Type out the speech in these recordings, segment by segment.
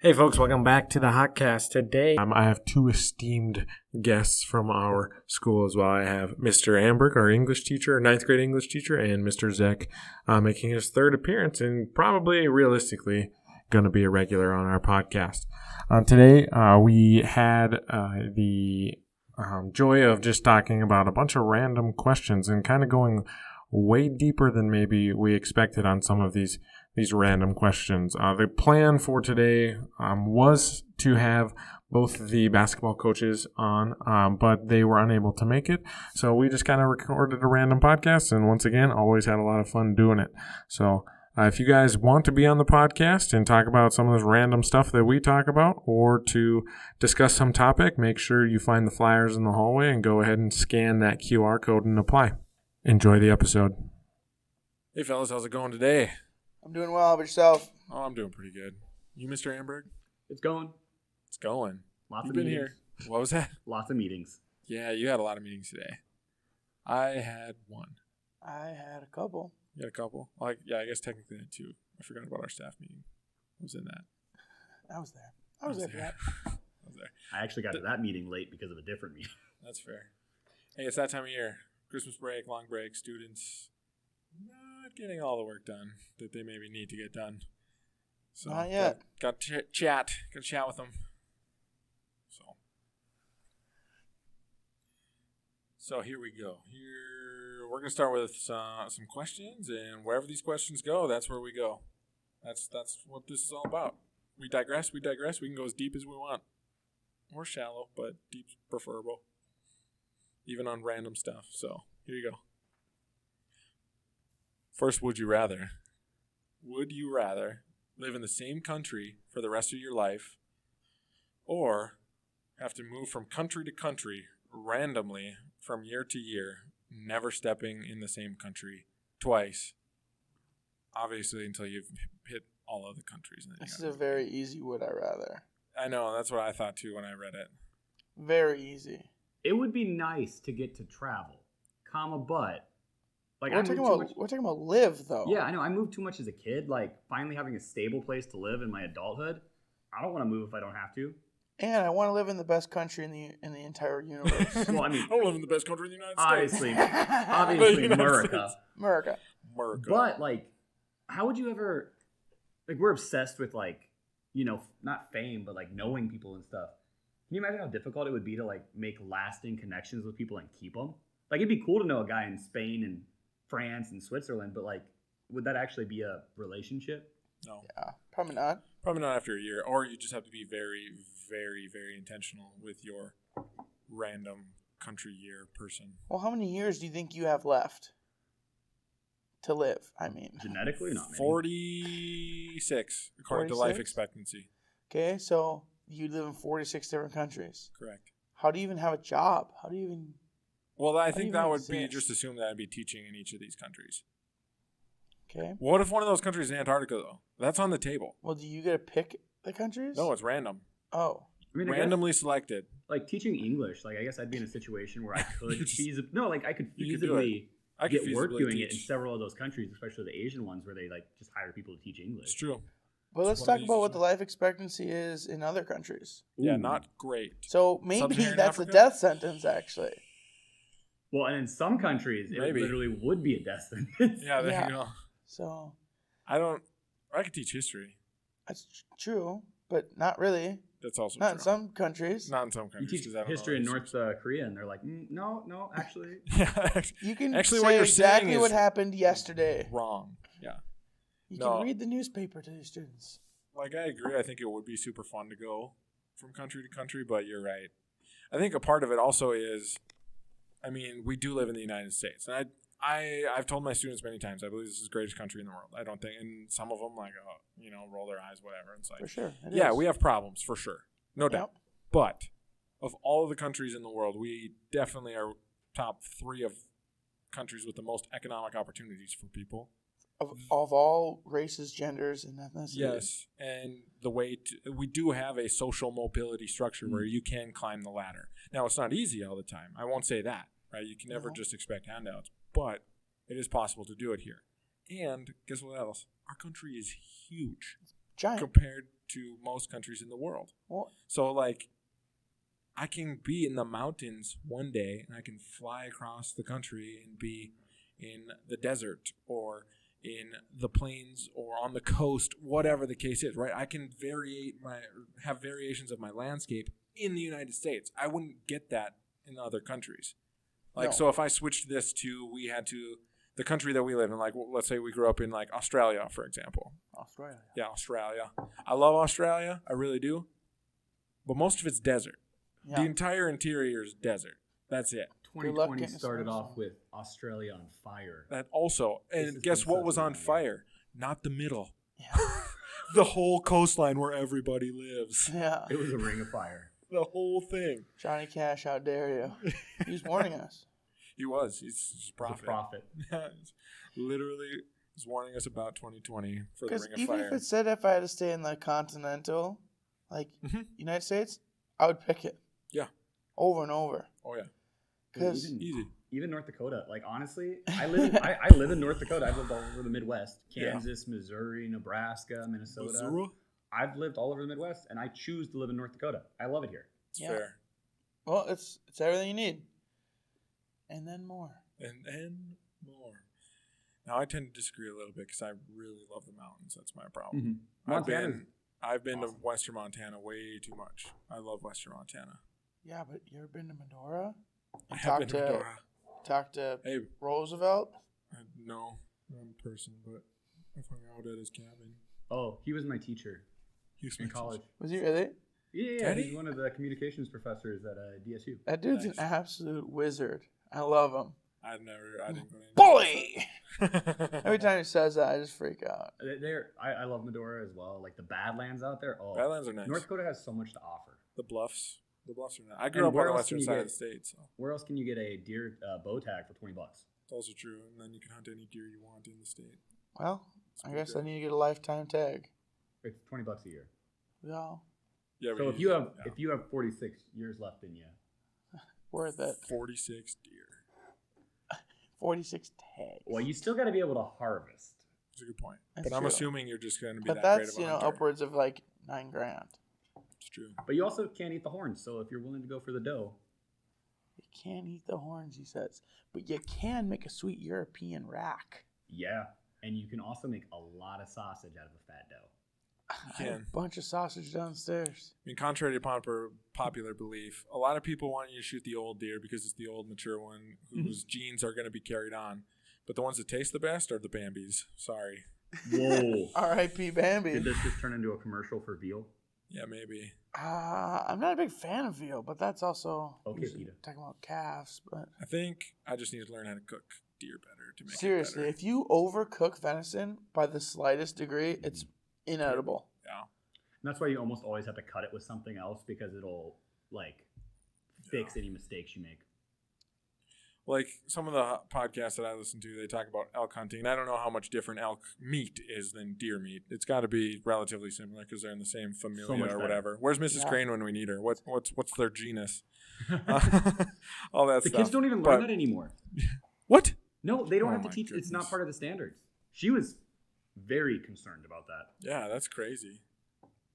Hey folks, welcome back to the Hawkcast. Today, I have two esteemed guests from our school as well. I have Mr. Amberg, our English teacher, 9th grade English teacher, and Mr. Czeck making his third appearance and probably realistically going to be a regular on our podcast. Today, we had the joy of just talking about a bunch of random questions and kind of going way deeper than maybe we expected on some of these random questions. The plan for today was to have both the basketball coaches on, but they were unable to make it. So we just kind of recorded a random podcast, and once again, always had a lot of fun doing it. So if you guys want to be on the podcast and talk about some of this random stuff that we talk about, or to discuss some topic, make sure you find the flyers in the hallway and go ahead and scan that QR code and apply. Enjoy the episode. Hey fellas, how's it going today? I'm doing well. How about yourself? Oh, I'm doing pretty good. You, Mr. Amberg? It's going. It's going. Lots You've of been meetings. here. What was that? Lots of meetings. Yeah, you had a lot of meetings today. I had one. I had a couple. You had a couple? I guess technically I had two. I forgot about our staff meeting. I was in that. I was there. I was there for that. I was there. I actually got to that meeting late because of a different meeting. That's fair. Hey, it's that time of year. Christmas break, long break, students not getting all the work done that they maybe need to get done. So Not yet. Got to chat with them. So here we go. Here we're gonna start with some questions, and wherever these questions go, that's where we go. That's what this is all about. We digress. We can go as deep as we want, or shallow, but deep's preferable. Even on random stuff. So here you go. First, would you rather? Would you rather live in the same country for the rest of your life, or have to move from country to country randomly from year to year, never stepping in the same country twice, obviously until you've hit all other countries? This is a very easy would I rather. I know, that's what I thought too when I read it. Very easy. It would be nice to get to travel, but like we're talking about live though. Yeah, I know. I moved too much as a kid. Like finally having a stable place to live in my adulthood. I don't want to move if I don't have to. And I want to live in the best country in the entire universe. Well, I mean, I live in the best country in the United States. Obviously, America. But like, how would you ever? Like, we're obsessed with like, not fame, but like knowing people and stuff. Can you imagine how difficult it would be to like make lasting connections with people and keep them? Like, it'd be cool to know a guy in Spain and France and Switzerland, but like, would that actually be a relationship? No. Yeah, probably not. Probably not after a year. Or you just have to be very, very, very intentional with your random country year person. Well, how many years do you think you have left to live? I mean, genetically, not many. 46, according 46? to life expectancy. Okay, so you live in 46 different countries. Correct. How do you even have a job? How do you even... Well, I think that would exist? be, just assume that I'd be teaching in each of these countries. Okay. What if one of those countries is Antarctica, though? That's on the table. Well, do you get to pick the countries? No, it's random. Oh. I mean, randomly selected. Like teaching English, like I guess I'd be in a situation where I could I could You feasibly get work doing teach. it in several of those countries, especially the Asian ones where they like just hire people to teach English. It's true. But let's talk about what the life expectancy is in other countries. Yeah, not great. So maybe Sub-Saharan that's Africa? a death sentence, actually. Well, and in some countries, it literally would be a death sentence. Yeah, there you go. So I could teach history. that's true, but not really. That's also Not true. in some countries. Not in some You countries. teach 'cause I don't history know in North Korea, and they're like, no, actually. Yeah, You can actually, say what you're exactly saying what is happened yesterday. wrong. Yeah. You No. can read the newspaper to your students. Like, I agree. I think it would be super fun to go from country to country, but you're right. I think a part of it also is, I mean, we do live in the United States. And I've told my students many times, I believe this is the greatest country in the world. I don't think, and some of them, like, roll their eyes, whatever. It's like, For sure. It yeah, is. we have problems, for sure. No doubt. Yep. But of all of the countries in the world, we definitely are top 3 of countries with the most economic opportunities for people. Of all races, genders, and ethnicities. Yes, and we do have a social mobility structure where you can climb the ladder. Now, it's not easy all the time. I won't say that, right? You can never just expect handouts, but it is possible to do it here. And guess what else? Our country is huge. Giant. Compared to most countries in the world. Well, So, like, I can be in the mountains one day, and I can fly across the country and be in the desert or in the plains or on the coast, whatever the case is, right? I can have variations of my landscape in the United States. I wouldn't get that in other countries. Like, No. so if I switched this to, the country that we live in, like, let's say we grew up in, like, Australia, for example. Australia. Yeah, Australia. I love Australia. I really do. But most of it's desert. Yeah. The entire interior is desert. That's it. Good luck 2020 getting started snowstorm. off with Australia on fire. That also. This And has guess been what such was a on long year. fire? Not the middle. Yeah. The whole coastline where everybody lives. Yeah. It was a ring of fire. The whole thing. Johnny Cash, how dare you? He's warning us. He was. He's a It's prophet. a prophet. Literally, he's warning us about 2020 for the Because ring of even fire. if it said if I had to stay in the continental, like Mhm. United States, I would pick it. Yeah. Over and over. Oh, yeah. Because Even- Easy. Even North Dakota, like honestly, I live in North Dakota. I've lived all over the Midwest, Yeah. Kansas, Missouri, Nebraska, Minnesota. Missouri? I've lived all over the Midwest, and I choose to live in North Dakota. I love it here. It's Yeah. fair. well, it's everything you need, and then more. And more. Now, I tend to disagree a little bit because I really love the mountains. That's my problem. Montana's I've been awesome. to Western Montana way too much. I love Western Montana. Yeah, but you ever been to Medora? I have Talk been to to Medora. talk to Hey, Roosevelt. no, not in person, but I've hung out at his cabin. Oh, he was my teacher He was in my college. Was he really? Yeah, Did he? he's one of the communications professors at DSU. That dude's Nice. an absolute wizard. I love him. I didn't go to any. Bully! Every time he says that, I just freak out. I love Medora as well. Like the Badlands out there. Oh, Badlands are nice. North Dakota has so much to offer. The bluffs are nice. I grew up on where the else western can you side get- of the state, so Where else can you get a deer bow tag for $20? it's also true. And then you can hunt any deer you want in the state. Well, It's I pretty guess good. I need to get a lifetime tag. It's $20 a year. Yeah, Yeah, So but if you have 46 years left in you, worth it. 46 deer. 46 tags. well, you still got to be able to harvest. That's a good point. That's but I'm true. assuming you're just going to be But that great that's, of a hunter. upwards of like $9,000. It's true. But you also can't eat the horns. So if you're willing to go for the dough, You can't eat the horns, he says. But you can make a sweet European rack. yeah. And you can also make a lot of sausage out of a fat dough. I have can. a bunch of sausage downstairs. I mean, contrary to popular belief, a lot of people want you to shoot the old deer because it's the old, mature one whose genes are going to be carried on. But the ones that taste the best are the Bambis. Sorry. Whoa. R.I.P. Bambi. Did this just turn into a commercial for veal? Yeah, maybe. I'm not a big fan of veal, but that's also Okay, usually Peter. talking about calves. But I think I just need to learn how to cook deer better to make seriously, it better. if you overcook venison by the slightest degree, it's inedible. Yeah. And that's why you almost always have to cut it with something else because it'll like fix any mistakes you make. Like some of the podcasts that I listen to, they talk about elk hunting. And I don't know how much different elk meat is than deer meat. It's got to be relatively similar because they're in the same familia much or better. whatever. Where's Mrs. Yeah. Crane when we need her? What's their genus? All that The stuff. kids don't even learn that anymore. What? No, they don't Oh have to my teach. It's not goodness. part of the standards. She was very concerned about that. Yeah, that's crazy.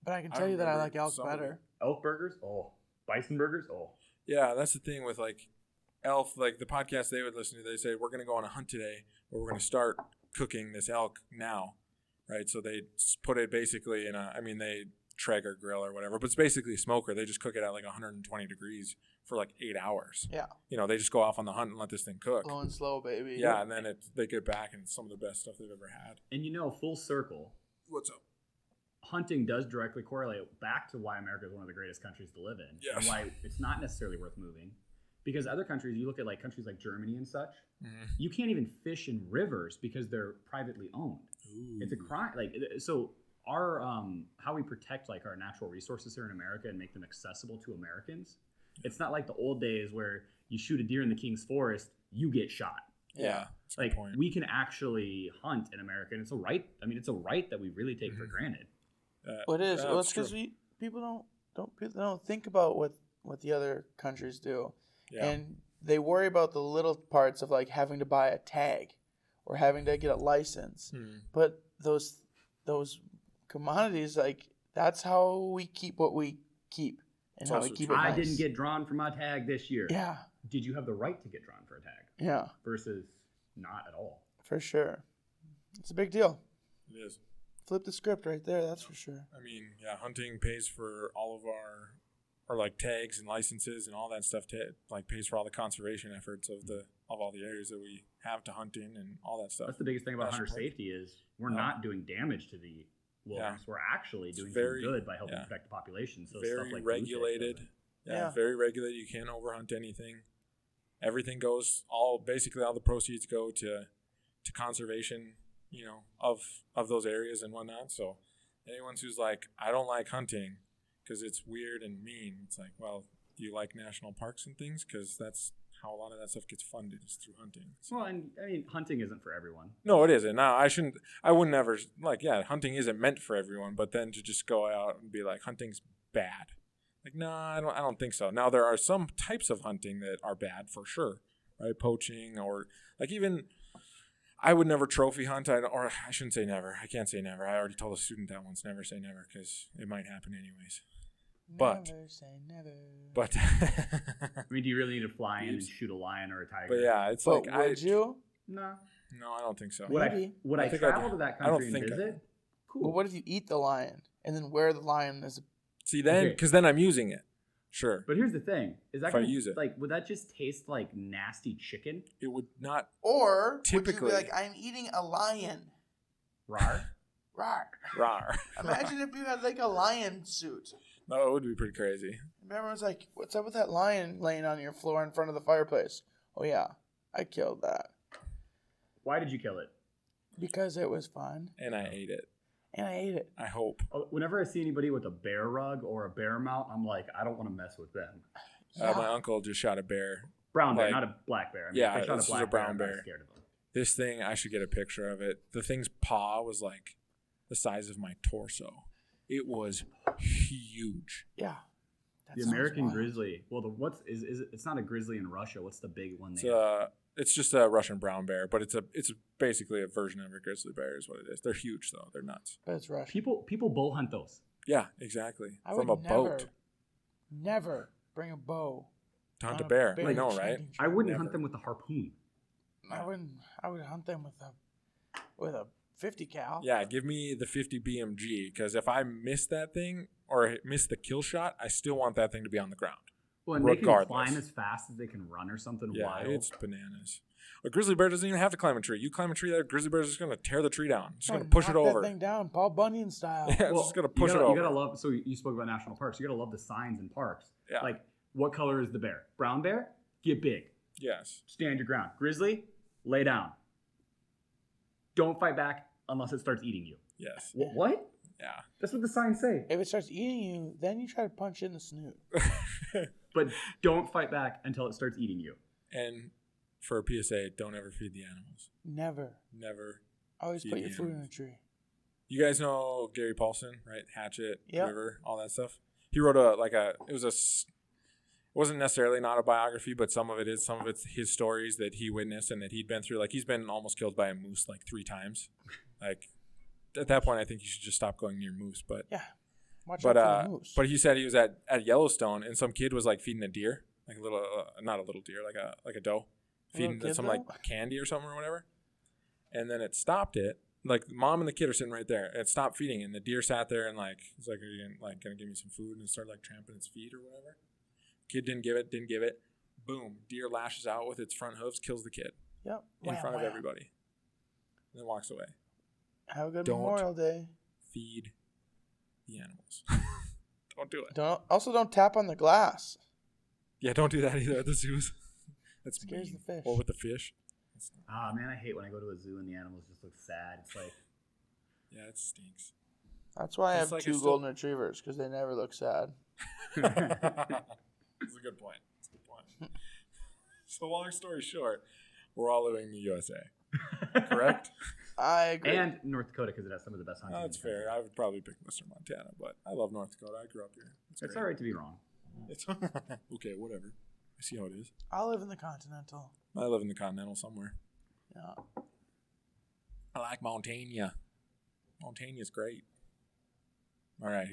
But I can I tell you that I remember like elk some of better. Elk burgers, oh. Bison burgers, oh. Yeah, that's the thing with like elk, like the podcast they would listen to, they say, we're going to go on a hunt today where we're going to start cooking this elk now, right? So they put it basically in they Traeger grill or whatever, but it's basically a smoker. They just cook it at like 120 degrees for like 8 hours. Yeah. They just go off on the hunt and let this thing cook. Slow and slow, baby. Yeah, and then they get back and it's some of the best stuff they've ever had. And full circle, What's up? hunting does directly correlate back to why America is one of the greatest countries to live in. Yes. And why it's not necessarily worth moving. Because other countries, you look at like countries like Germany and such, you can't even fish in rivers because they're privately owned. Ooh. It's a crime. So our how we protect like our natural resources here in America and make them accessible to Americans. It's not like the old days where you shoot a deer in the King's Forest, you get shot. Yeah, that's a good Like point. we can actually hunt in America, and it's a right. I mean, it's a right that we really take for granted. Well, it is. Yeah, Well, that's it's because true. people don't think about what the other countries do, Yeah. and they worry about the little parts of like having to buy a tag or having to get a license. But those commodities, like That's how we keep what we keep. And It's how we also keep true. it I nice. didn't get drawn for my tag this year. Yeah. Did you have the right to get drawn for a tag? Yeah. Versus not at all. For sure. It's a big deal. It is. Flip the script right there. That's for sure. I mean, yeah, hunting pays for all of our like tags and licenses and all that stuff. Like pays for all the conservation efforts of all the areas that we have to hunt in and all that stuff. That's the biggest thing about National hunter park. safety is we're not doing damage to the wilderness. We're actually doing very- some good by helping yeah. protect the population. So Very stuff like regulated. Yeah. Very regulated. You can't overhunt anything. Everything goes basically all the proceeds go to conservation, of those areas and whatnot. So anyone who's like, I don't like hunting because it's weird and mean, it's like, well, do you like national parks and things? Because that's how a lot of that stuff gets funded, is through hunting. So, Well, and I mean, hunting isn't for everyone. no, it isn't. Now, I would never, hunting isn't meant for everyone, but then to just go out and be like, hunting's bad. Like, no, I don't think so. Now, there are some types of hunting that are bad for sure, right? Poaching or like even, I would never trophy hunt. Or I shouldn't say never. I can't say never. I already told a student that once. Never say never because it might happen anyways. But- Never say never. But, I mean, do you really need to fly in and shoot a lion or a tiger? but yeah, it's But like would you? No. No, I don't think so. Would Maybe. Would I I think travel I'd- to that I don't country and think I- visit? Cool. Well, what if you eat the lion and then wear the lion as a... See, then, Okay. because then I'm using it. Sure. But here's the thing: is that If I gonna, use it. like, would that just taste like nasty chicken? It would not Or Typically. would you be like, I'm eating a lion. Rar? Rawr. rar. Imagine if you had like a lion suit. No, it would be pretty crazy. And everyone's like, what's up with that lion laying on your floor in front of the fireplace? Oh, yeah, I killed that. Why did you kill it? Because it was fun. And I ate it. And I ate it. I hope. Whenever I see anybody with a bear rug or a bear mount, I'm like, I don't want to mess with them. My uncle just shot a bear. Brown bear, Like- not a black bear. I mean, Yeah, if they shot this a was black a brown I'm bear. not scared of them. This thing, I should get a picture of it. The thing's paw was like the size of my torso. It was huge. Yeah. That The sounds American wild. grizzly. Well, it's not a grizzly in Russia. What's the big one It's there? it's just a Russian brown bear, but it's basically a version of a grizzly bear is what it is. They're huge though. They're nuts. But it's Russian. People bow hunt those. Yeah, exactly. I From would a boat never bring a bow. to hunt on a bear. I bear know, right? hunting trip. I wouldn't Never. hunt them with a harpoon. I would hunt them with a 50 cal. Yeah, give me the 50 BMG because if I miss that thing or miss the kill shot, I still want that thing to be on the ground. Well, and they can Regardless. climb as fast as they can run or something Yeah, wild. it's bananas. A grizzly bear doesn't even have to climb a tree. You climb a tree, that grizzly bear is just going to tear the tree down. It's just going to push it Knock over. That thing down, Paul Bunyan style. Yeah, it's just going to push it You over. gotta love. So you spoke about national parks. You gotta love the signs in parks. Yeah. Like, what color is the bear? Brown bear? Get big. Yes. Stand your ground. Grizzly? Lay down. Don't fight back unless it starts eating you. Yes. What? Yeah. That's what the signs say. If it starts eating you, then you try to punch it in the snoot. But don't fight back until it starts eating you. And for a PSA, don't ever feed the animals. Never. Never. Always Feed put the your food in a animals. tree. You guys know Gary Paulson, right? Hatchet, Yep. River, all that stuff. He wrote it wasn't necessarily not a biography, but some of it is. Some of it's his stories that he witnessed and that he'd been through. Like, he's been almost killed by a moose like 3 times. Like, at that point, I think you should just stop going near moose. But Yeah. Watch out for the moose. but he said he was at Yellowstone and some kid was like feeding a deer, like a little, not a little deer, like a doe, A little feeding kid some doe? like candy or something or whatever. And then it stopped it. Like, the mom and the kid are sitting right there. And it stopped feeding, and the deer sat there and like was like, "Are you gonna give me some food?" And it started like tramping its feet or whatever. Kid didn't give it. Boom! Deer lashes out with its front hooves, kills the kid Yep. in Wham, front of wham. everybody, and then walks away. Have a good Don't. Memorial Day. Feed the animals. Don't do it. Don't tap on the glass. Yeah, don't do that either at the zoos. That Scares the fish. Or with the fish. Ah, man, I hate when I go to a zoo and the animals just look sad. It's like, Yeah, it stinks. That's why I It's have like 2 it's still- golden retrievers, because they never look sad. That's a good point. So, long story short, we're all living in the USA. Correct? I agree. and North Dakota because it has some of the best hunting. Oh, that's fair. I would probably pick Western Montana, but I love North Dakota. I grew up here. It's great. all right to be wrong. It's okay, whatever. I see how it is. I live in the Continental. I live in the Continental somewhere. Yeah. I like Montana. Montana's great. All right,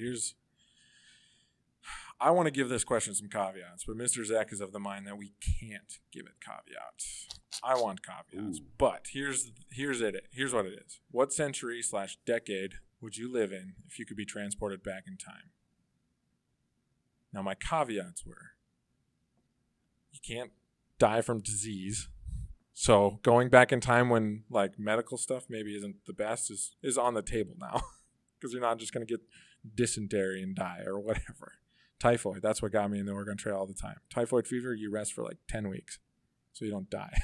I want to give this question some caveats, but Mr. Czeck is of the mind that we can't give it caveats. I want caveats, but here's what it is. What century/decade would you live in if you could be transported back in time? Now, my caveats were, you can't die from disease. So going back in time when like medical stuff maybe isn't the best is on the table now, because you're not just going to get dysentery and die or whatever. Typhoid, that's what got me in the Oregon Trail all the time. Typhoid fever, you rest for like 10 weeks so you don't die.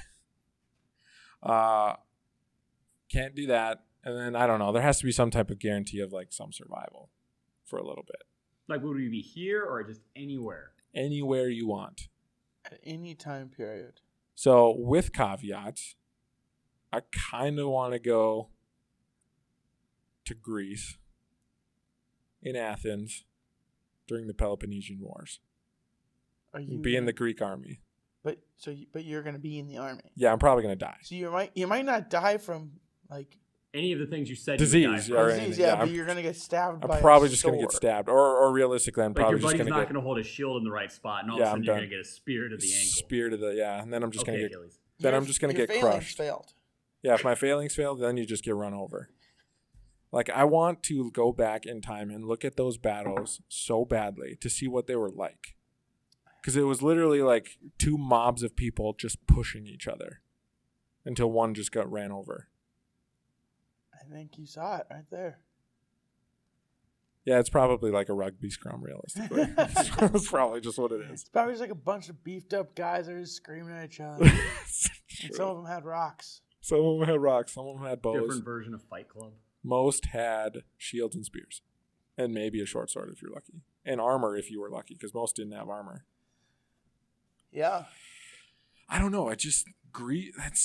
Can't do that. And then, I don't know, there has to be some type of guarantee of like some survival for a little bit. Like, would we be here or just anywhere? Anywhere you want. At any time period. So with caveats, I kind of want to go to Greece, in Athens, during the Peloponnesian Wars. Be in the Greek army. But you're going to be in the army. Yeah, I'm probably going to die. So you might not die from like any of the things you said. Disease, you would die from. Disease, yeah, but you're going to get stabbed. I'm probably just going to get stabbed, or realistically, I'm like probably just going to get. Your buddy's not going to hold his shield in the right spot, and all of a sudden you're going to get a spear to the ankle. And then I'm just going to get. Achilles. Then I'm just going to get crushed. Failed. Yeah, if my failings failed, then you just get run over. Like, I want to go back in time and look at those battles so badly to see what they were like. Because it was literally like two mobs of people just pushing each other until one just got ran over. I think you saw it right there. Yeah, it's probably like a rugby scrum, realistically. That's probably just what it is. It's probably just like a bunch of beefed up guys that are just screaming at each other. And some of them had rocks. Some of them had rocks. Some of them had bows. Different version of Fight Club. Most had shields and spears. And maybe a short sword if you're lucky. And armor if you were lucky, because most didn't have armor. Yeah. I don't know. That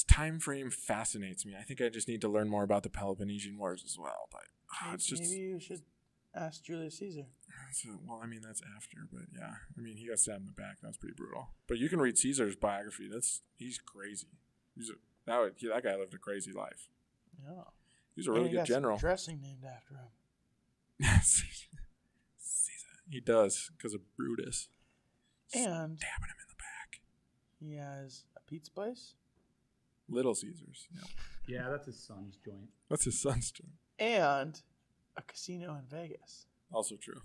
time frame fascinates me. I think I just need to learn more about the Peloponnesian Wars as well. But it's just... Maybe you should ask Julius Caesar. Well, I mean, that's after. But yeah. I mean, he got stabbed in the back. That was pretty brutal. But you can read Caesar's biography. He's crazy. That guy lived a crazy life. Yeah. He's a really good general. Some dressing named after him. Yes. He does, because of Brutus. And stabbing him in the back. He has a pizza place. Little Caesars. Yeah. Yeah, that's his son's joint. That's his son's joint. And a casino in Vegas. Also true.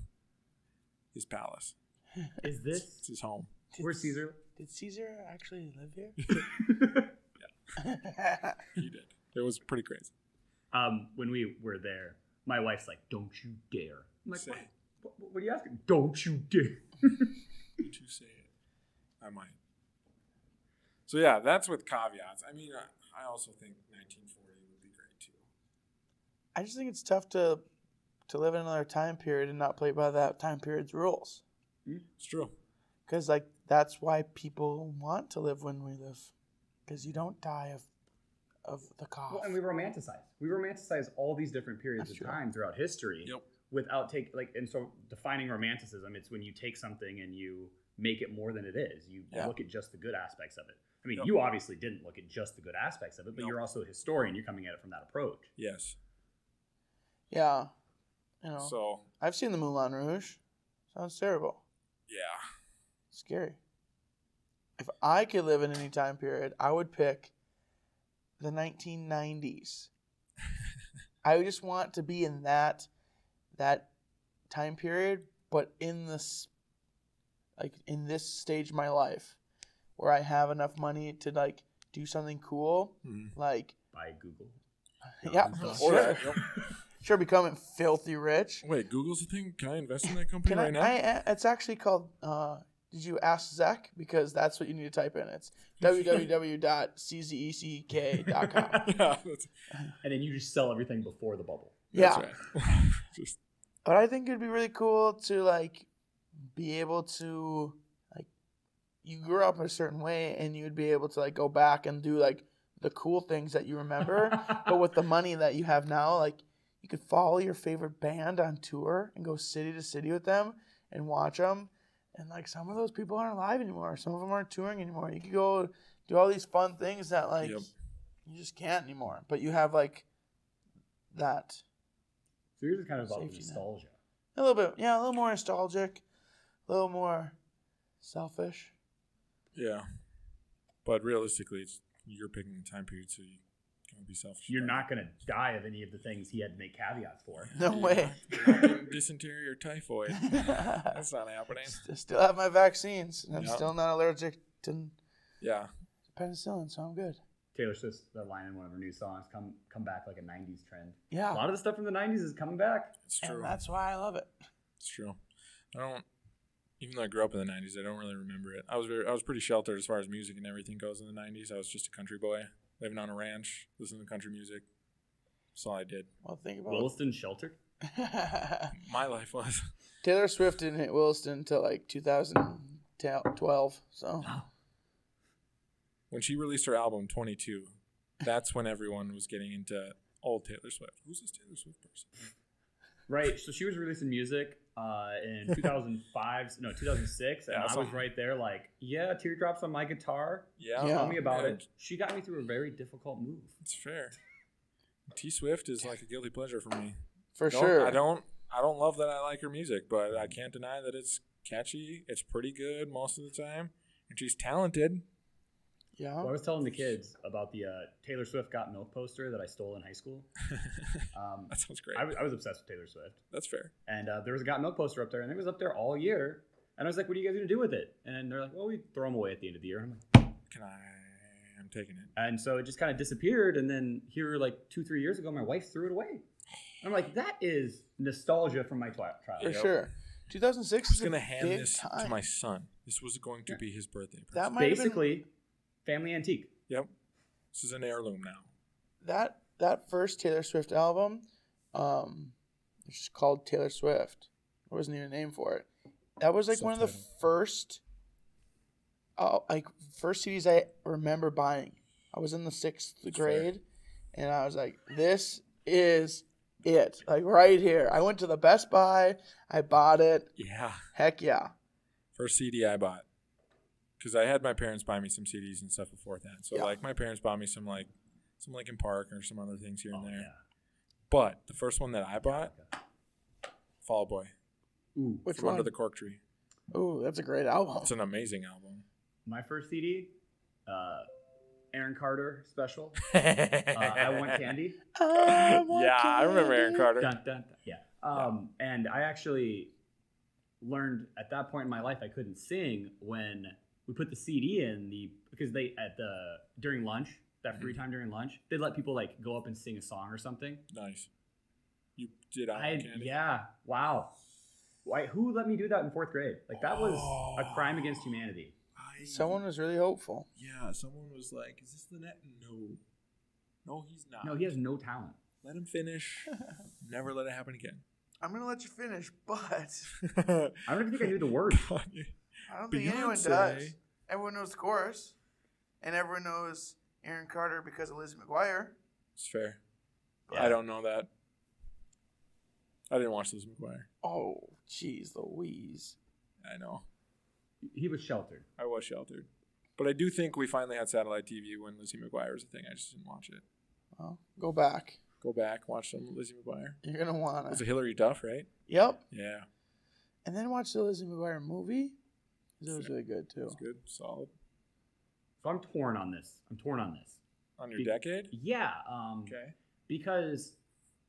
His palace. Is this? It's his home. Where's Caesar? Did Caesar actually live here? Yeah. He did. It was pretty crazy. When we were there, my wife's like, "Don't you dare!" I'm like, Say what are you asking? Don't you dare! Did you say it? I might. So yeah, that's with caveats. I mean, I also think 1940 would be great too. I just think it's tough to live in another time period and not play by that time period's rules. It's true. Because like that's why people want to live when we live, because you don't die of the cough. Well, and we romanticize all these different periods of time throughout history. Yep. Without and so defining romanticism, it's when you take something and you make it more than it is. You look at just the good aspects of it. I mean, you obviously didn't look at just the good aspects of it, but you're also a historian. You're coming at it from that approach. Yes. Yeah. You know. So I've seen the Moulin Rouge. Sounds terrible. Yeah. Scary. If I could live in any time period, I would pick the 1990s. I just want to be in that time period, but in this stage of my life where I have enough money to like do something cool, like buy Google. Yeah, sure. Sure, becoming filthy rich. Wait, Google's a thing? Can I invest in that company right now? It's actually called, did you ask Czeck? Because that's what you need to type in. It's www.czek.com. Yeah, and then you just sell everything before the bubble. Yeah. That's right. But I think it'd be really cool to like be able to like you grew up in a certain way and you'd be able to like go back and do like the cool things that you remember, but with the money that you have now, like you could follow your favorite band on tour and go city to city with them and watch them. And like some of those people aren't alive anymore. Some of them aren't touring anymore. You could go do all these fun things that like you just can't anymore. But you have like that. So yours is kind of about nostalgia. A little bit, yeah, a little more nostalgic, a little more selfish. Yeah. But realistically, you're picking the time period, so you can't be selfish. You're not going to die of any of the things he had to make caveats for. No way. You're not getting dysentery or typhoid. That's not happening. Still have my vaccines, and I'm Yep. still not allergic to Yeah. penicillin, so I'm good. Taylor Swift's that line in one of her new songs, come back like a 90s trend. Yeah. A lot of the stuff from the 90s is coming back. It's true. And that's why I love it. It's true. Even though I grew up in the 90s, I don't really remember it. I was pretty sheltered as far as music and everything goes in the 90s. I was just a country boy, living on a ranch, listening to country music. That's all I did. Well, think about Williston sheltered? My life was. Taylor Swift didn't hit Williston until like 2012, so. When she released her album, 22, that's when everyone was getting into old Taylor Swift. Who's this Taylor Swift person? Right. So she was releasing music in 2006, and I was right there like, yeah, teardrops on my guitar. Yeah. Yeah. Tell me about And it. She got me through a very difficult move. It's fair. T Swift is like a guilty pleasure for me. For sure. I don't love that I like her music, but I can't deny that it's catchy. It's pretty good most of the time, and she's talented. Yeah. Well, I was telling the kids about the Taylor Swift Got Milk poster that I stole in high school. That sounds great. I was obsessed with Taylor Swift. That's fair. And there was a Got Milk poster up there, and it was up there all year. And I was like, what are you guys going to do with it? And they're like, well, we throw them away at the end of the year. And I'm like, I'm taking it. and so it just kind of disappeared. And then here, like 2-3 years ago, my wife threw it away. And I'm like, that is nostalgia from my child. For sure. 2006 I was is going to a hand big this time. to my son. This was going to be his birthday present. That might have been, Basically, family antique. Yep. This is an heirloom now. that first Taylor Swift album, it's just called Taylor Swift. There wasn't even a name for it. That was like one of the first CDs I remember buying. I was in the 6th grade, and I was like, this is it. Like right here. I went to the Best Buy. I bought it. Yeah. Heck yeah. First CD I bought. Because I had my parents buy me some CDs and stuff before that. So, Yeah. like, my parents bought me some Linkin Park or some other things here and there. Yeah. But the first one that I bought, Fall Out Boy. Ooh. Which from one? Under the Cork Tree. Ooh, that's a great album. It's an amazing album. My first CD, Aaron Carter special. I Want Candy. I remember Aaron Carter. Dun, dun, dun. Yeah. And I actually learned at that point in my life I couldn't sing when we put the CD in because during lunch, that free time during lunch, they'd let people like go up and sing a song or something. Nice. You did I Want Candy? Yeah. Wow. Why? Who let me do that in 4th grade? Like that was a crime against humanity. Someone was really hopeful. Yeah, someone was like, is this the net? No, he's not. No, he has no talent. Let him finish. Never let it happen again. I'm going to let you finish, but I don't even think I knew the words. I don't think anyone Beyonce. does. Everyone knows the chorus, and everyone knows Aaron Carter because of Lizzie McGuire. It's fair. Yeah. I don't know that. I didn't watch Lizzie McGuire. Oh, jeez Louise. I know. He was sheltered. I was sheltered. But I do think we finally had satellite TV when Lizzie McGuire was a thing. I just didn't watch it. Well, go back. Go back, watch some Lizzie McGuire. You're going to want Was to. it Hilary Duff, right? Yep. Yeah. And then watch the Lizzie McGuire movie. It was really good, too. It's good. Solid. So I'm torn on this. On your decade? Yeah. Okay. Because,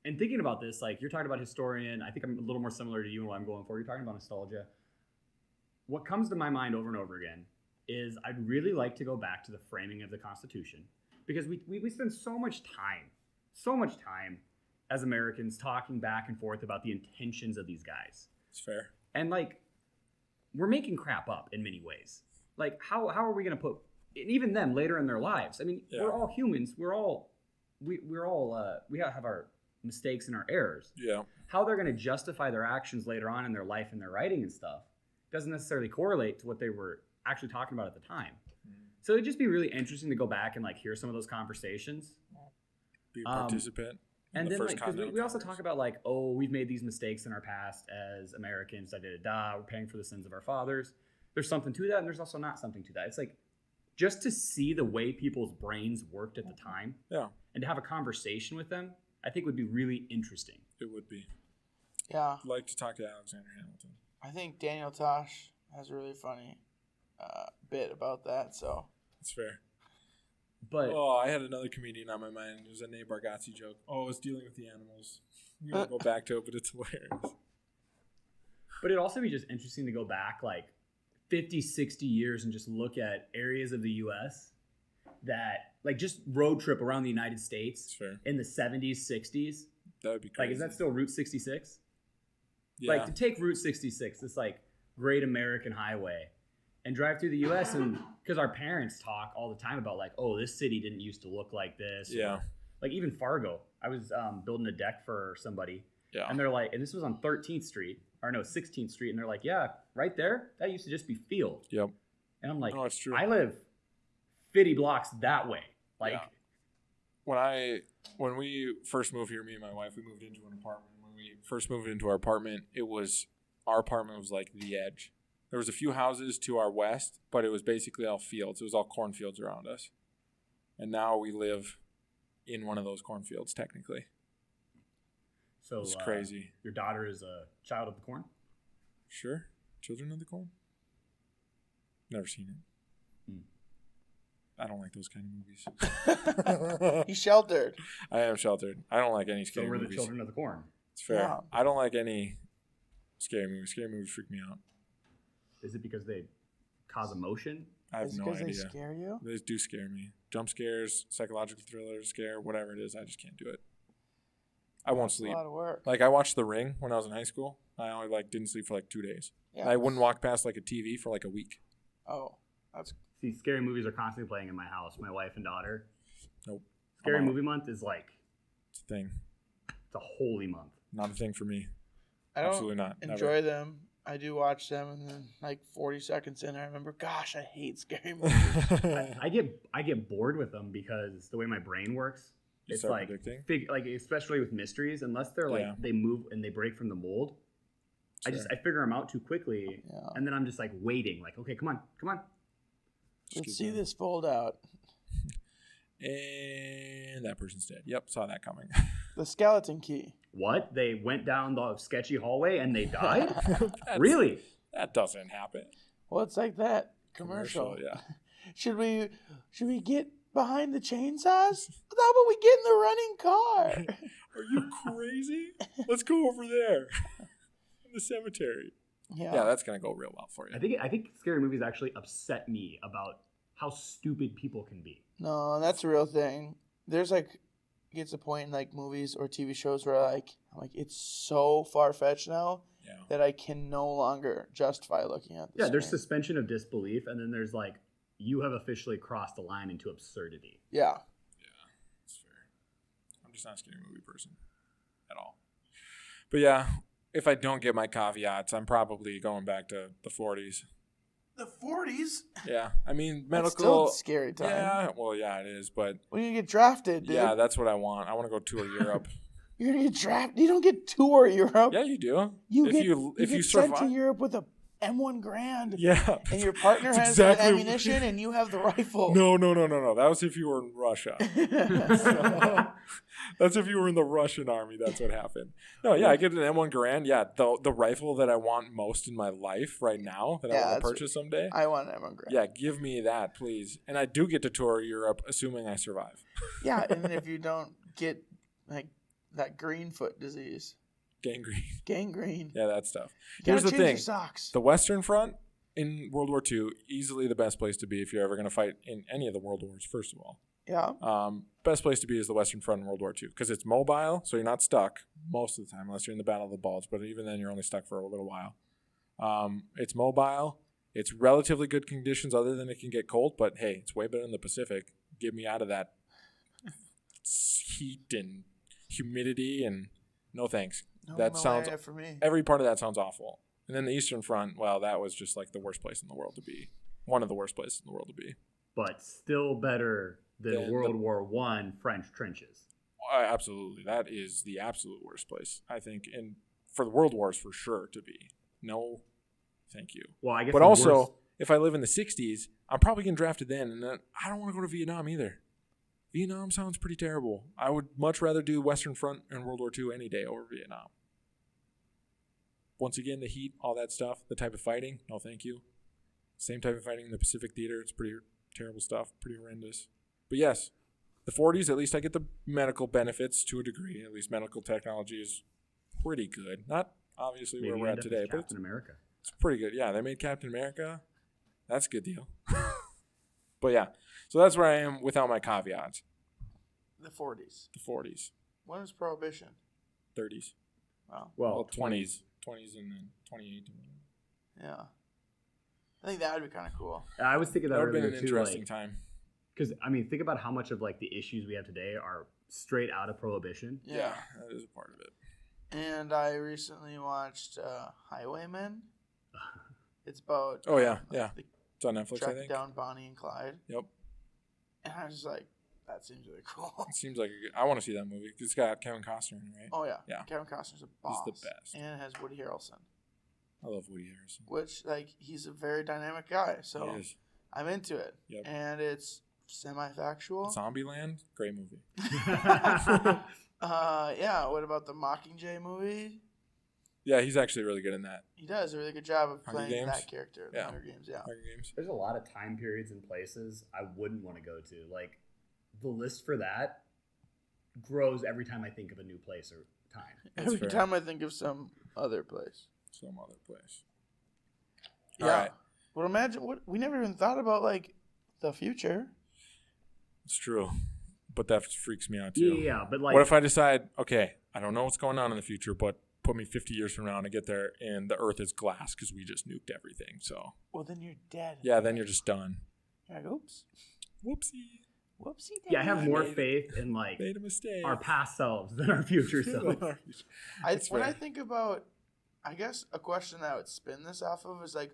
and thinking about this, like you're talking about historian, I think I'm a little more similar to you and what I'm going for. You're talking about nostalgia. What comes to my mind over and over again is I'd really like to go back to the framing of the Constitution because we spend so much time as Americans talking back and forth about the intentions of these guys. It's fair. And like, we're making crap up in many ways. Like, how are we going to put, and even them later in their lives? I mean, Yeah. we're all humans. We have our mistakes and our errors. Yeah. How they're going to justify their actions later on in their life and their writing and stuff doesn't necessarily correlate to what they were actually talking about at the time. So it'd just be really interesting to go back and like hear some of those conversations. Be a participant. And the then, first like, because Continental we also Congress. talk about, like, oh, we've made these mistakes in our past as Americans, we're paying for the sins of our fathers. There's something to that, and there's also not something to that. It's like, just to see the way people's brains worked at the time, Yeah, and to have a conversation with them, I think would be really interesting. it would be. Yeah. like to talk to Alexander Hamilton. I think Daniel Tosh has a really funny bit about that. So That's fair. But I had another comedian on my mind. It was a Nate Bargatze joke. Oh, it's dealing with the animals. I'm going to go back to it, but it's hilarious. But it'd also be just interesting to go back like 50, 60 years and just look at areas of the U.S. that, like, just road trip around the United States in the 70s, 60s. That would be crazy. Like, is that still Route 66? Yeah. Like, to take Route 66, this, like, great American highway, and drive through the U.S. and because our parents talk all the time about, like, oh, this city didn't used to look like this. Yeah. Or, like, even Fargo. I was building a deck for somebody. Yeah. And they're like, and this was on 13th Street, or no, 16th Street. And they're like, yeah, right there, that used to just be field. Yep. And I'm like, no, it's true. I live 50 blocks that way. Like, when we first moved here, me and my wife, we moved into an apartment. When we first moved into our apartment, our apartment was like the edge. There was a few houses to our west, but it was basically all fields. It was all cornfields around us. And now we live in one of those cornfields, technically. so It's crazy. Your daughter is a child of the corn? Sure. Children of the Corn? Never seen it. I don't like those kind of movies. he's sheltered. I am sheltered. I don't like any So scary we're movies. the children of the corn. It's fair. Yeah. I don't like any scary movies. Scary movies freak me out. Is it because they cause emotion? I have Is it no because idea. they scare you? They do scare me. Jump scares, psychological thrillers, scare, whatever it is. I just can't do it. I won't It's sleep. a lot of work. Like, I watched The Ring when I was in high school. I only didn't sleep for 2 days. Yeah. I wouldn't walk past a TV for a week. Oh, that's See, scary movies are constantly playing in my house, my wife and daughter. Nope. Scary I'm out. movie month is like, It's a thing. it's a holy month. Not a thing for me. I don't Absolutely not. Never. enjoy them. I do watch them, and then 40 seconds in, I remember, gosh, I hate scary movies. I get bored with them because the way my brain works, You it's start predicting? especially with mysteries, unless they're Yeah. they move and they break from the mold. Sure. I figure them out too quickly, Yeah. and then I'm just waiting, okay, come on. Just Let's keep see going. this fold out. And that person's dead. Yep, saw that coming. The skeleton key. What? They went down the sketchy hallway and they died? That's- Really? That doesn't happen. Well, it's like that commercial. Yeah. Should we get behind the chainsaws? How about we get in the running car? Are you crazy? Let's go over there. In the cemetery. Yeah, that's going to go real well for you. I think scary movies actually upset me about how stupid people can be. No, that's a real thing. There's gets a point in movies or TV shows where I'm like it's so far fetched now Yeah. that I can no longer justify looking at. Yeah, there's screen. suspension of disbelief, and then there's you have officially crossed the line into absurdity. Yeah. That's fair. I'm just not a scary movie person at all. But yeah, if I don't get my caveats, I'm probably going back to the 40s. The 40s. Yeah, I mean That's still medical. a scary time. Yeah, well, yeah, it is, but When you get drafted, dude. yeah, that's what I want. I want to go tour Europe. You're gonna get drafted. You don't get tour Europe. Yeah, you do. You if you get sent to survive, Europe with a M1 Grand. yeah, And your partner That's has exactly- the ammunition, and you have the rifle. No. That was if you were in Russia. That's if you were in the Russian army. That's what happened. No, yeah, I get an M1 Garand. Yeah, the rifle that I want most in my life right now that I Yeah, want to that's purchase someday. I want an M1 Grand. Yeah, give me that, please. And I do get to tour Europe, assuming I survive. Yeah, and then if you don't get that green foot disease, gangrene. Yeah, that stuff. You Here's gotta the change thing: your socks. the Western Front in World War II, easily the best place to be if you're ever going to fight in any of the world wars. First of all. Yeah. Best place to be is the Western Front in World War II because it's mobile, so you're not stuck most of the time unless you're in the Battle of the Bulge. But even then, you're only stuck for a little while. It's mobile. It's relatively good conditions other than it can get cold. But, hey, it's way better than the Pacific. Get me out of that heat and humidity and no thanks. No that sounds malaria for me. every part of that sounds awful. And then the Eastern Front, well, that was just the worst place in the world to be. One of the worst places in the world to be. But still better than World War I French trenches. Absolutely. That is the absolute worst place, I think. And for the world wars, for sure, to be. No, thank you. Well, I guess. But also, if I live in the 60s, I'm probably getting drafted then. And then I don't want to go to Vietnam either. Vietnam sounds pretty terrible. I would much rather do Western Front and World War II any day over Vietnam. once again, the heat, all that stuff, the type of fighting, no thank you. Same type of fighting in the Pacific Theater. It's pretty terrible stuff, pretty horrendous. But yes, the 40s, at least I get the medical benefits to a degree. At least medical technology is pretty good. Not obviously where we're at today, but Captain America. It's pretty good. Yeah, they made Captain America. That's a good deal. But yeah, so that's where I am without my caveats. The 40s. The 40s. When was Prohibition? 30s. Wow. Well, 20s. 20s and then 28. Yeah. I think that would be kind of cool. I was thinking that would have been earlier an too. interesting time. Because, I mean, think about how much of, like, the issues we have today are straight out of Prohibition. Yeah, that is a part of it. And I recently watched Highwaymen. It's about... Oh, yeah. It's on Netflix, I track think. down Bonnie and Clyde. Yep. And I was just like, that seems really cool. It seems like I want to see that movie. It's got Kevin Costner in it, right? Oh, yeah. Yeah. Kevin Costner's a boss. He's the best. And it has Woody Harrelson. I love Woody Harrelson. Which, like, he's a very dynamic guy. So He is. I'm into it. Yep. And it's semi-factual. Zombieland, great movie. Yeah, what about the Mockingjay movie? Yeah, he's actually really good in that. He does a really good job of Hunger playing Games? that character. in Yeah. Hunger Games, yeah. Hunger Games. There's a lot of time periods and places I wouldn't want to go to. Like, the list for that grows every time I think of a new place or time. That's Every fair. time I think of some other place. Some other place. Yeah. All right. Well, imagine we never even thought about like the future. It's true. But that freaks me out too. Yeah, but like, What if I decide, okay, I don't know what's going on in the future, but put me 50 years from now to get there and the earth is glass because we just nuked everything. So, Well, then you're dead. yeah, then you're just done. You're like, oops. Whoopsie. Whoopsie. yeah, I have more made- faith in like Made a mistake. our past selves than our future selves. That's When fair. I think about, I guess a question that I would spin this off of is like,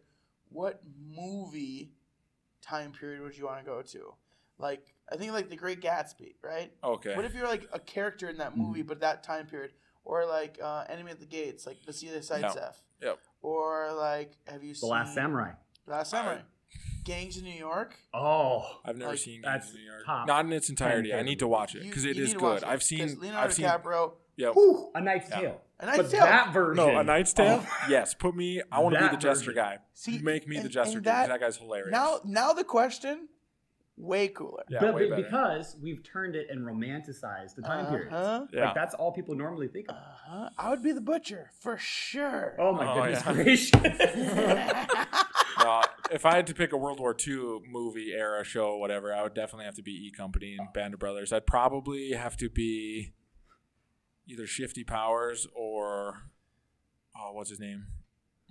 what movie time period would you want to go to? Like, I think like The Great Gatsby, right? Okay. What if you're like a character in that movie, but that time period? Or like Enemy at the Gates, like the See the Sights F. Yep. Or like, have you seen The Last Samurai. Last Samurai. Gangs in New York. Oh, I've never Like, seen that's Gangs of New York. top Not in its entirety. 10 I need to watch it because it You is need to watch good. it, I've 'cause seen. Leonardo I've seen. DiCaprio. Yep. Whew, A Knight's Tale. A Knight's But Tale. that version. No, A Knight's Tale. Oh. Yes, put me. I want to be That the jester version. guy. See, Make me the and- jester and guy. 'Cause that- that guy's hilarious. Now the question, way cooler. yeah, But way better. because we've turned it and romanticized the time period. Yeah. Like, that's all people normally think of. I would be the butcher for sure. Oh my Oh, goodness yeah. gracious. If I had to pick a World War II movie era show, whatever, I would definitely have to be E Company and Band of Brothers. I'd probably have to be either Shifty Powers or what's his name?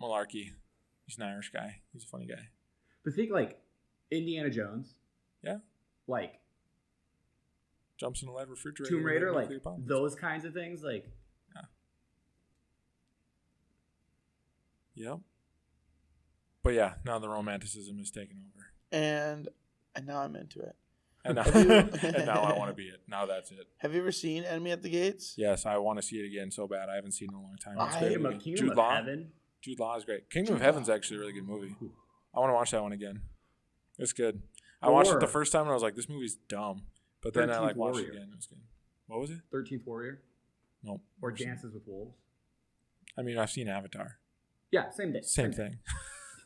Malarkey. He's an Irish guy. He's a funny guy. But think like Indiana Jones. Yeah. Like Jumps in a lead refrigerator. Tomb Raider, like nuclear bombs. those kinds of things. Like Yep. But yeah, now the romanticism is taking over. And now I'm into it. And now, Have you- and now I want to be it. Now that's it. Have you ever seen Enemy at the Gates? Yes, I want to see it again so bad. I haven't seen it in a long time. It's a I great am movie. Kingdom Jude of Law. Heaven. Jude Law is great. Kingdom of Jude Heaven's Law. actually a really good movie. I want to watch that one again. It's good. I watched it the Or- first time and I was like, this movie's dumb. But then I 13th watched it Warrior. again. It was good. What was it? 13th Warrior. Nope. Or Dances with Wolves. I mean, I've seen Avatar. Yeah, same day. Same thing.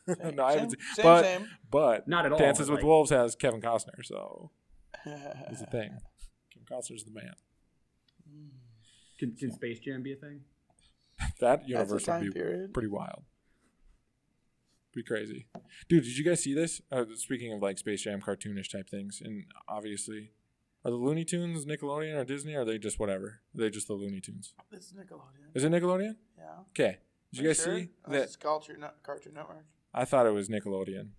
Same, no, I haven't seen. same, same. But Not at all. Dances but, with like, Wolves has Kevin Costner, so it's a thing. Kevin Costner's the man. Can Space Jam be a thing? That That's a universe would time be period. pretty wild. Pretty crazy. Dude, did you guys see this? Speaking of like Space Jam cartoonish type things, and obviously, are the Looney Tunes Nickelodeon or Disney, or are they just whatever? Are they just the Looney Tunes? This is Nickelodeon. Is it Nickelodeon? Yeah. Okay. Did you Are guys sure? see Unless that? It's Cartoon Network. I thought it was Nickelodeon.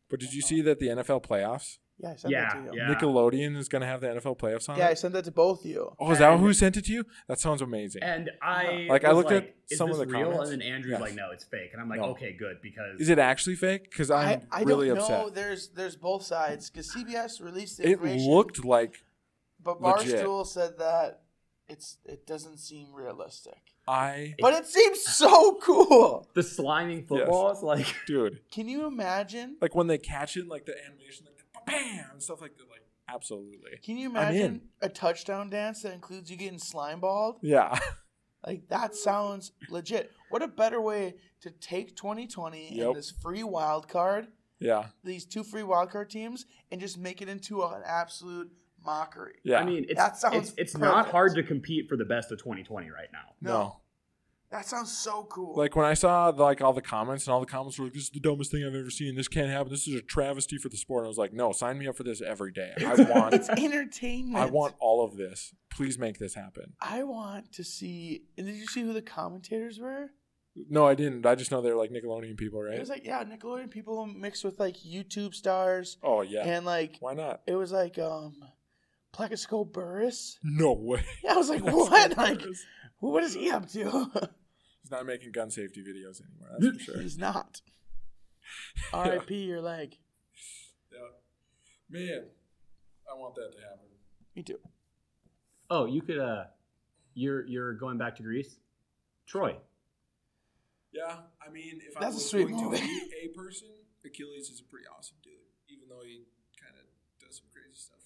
But did you see that the NFL playoffs? Yeah, I sent that to you. Yeah. Nickelodeon is going to have the NFL playoffs on Yeah, I it? sent that to both of you. Oh, is that And- who sent it to you? That sounds amazing. And I Like, I was looked at is some this of the real? comments. And then Andrew's Yes. like, no, it's fake. And I'm like, No. okay, good, because Is it actually fake? Because I'm I really don't upset. know. There's both sides because CBS released the It information. looked like but legit. Barstool said that it doesn't seem realistic. but It seems so cool. the sliming football is like, dude, Can you imagine? like when they catch it, like the animation, like bam, and stuff like that. Like absolutely. Can you I'm imagine in. a touchdown dance that includes you getting slime balled? Yeah. Like, that sounds legit. What a better way to take 2020 and this free wild card, these 2 free wild card teams, and just make it into an absolute mockery. Yeah. I mean, it's not hard to compete for the best of 2020 right now. No. That sounds so cool. Like, when I saw, like, all the comments, and all the comments were like, this is the dumbest thing I've ever seen. This can't happen. This is a travesty for the sport. And I was like, no, sign me up for this every day. It's entertainment. I want all of this. Please make this happen. I want to see. And did you see who the commentators were? No, I didn't. I just know they're, like, Nickelodeon people, right? It was like, Nickelodeon people mixed with, like, YouTube stars. Oh, yeah. And, like, why not? It was like, Plexico Burris. No way. Yeah, I was like, what? Like, what is he up to? He's not making gun safety videos anymore, that's for sure. He's not. R.I.P. your leg. Yeah. Man, I want that to happen. Me too. Oh, you could, you're going back to Greece? Troy. Yeah, I mean, if That's I was a sweet going movie. to be a person, Achilles is a pretty awesome dude, even though he kind of does some crazy stuff.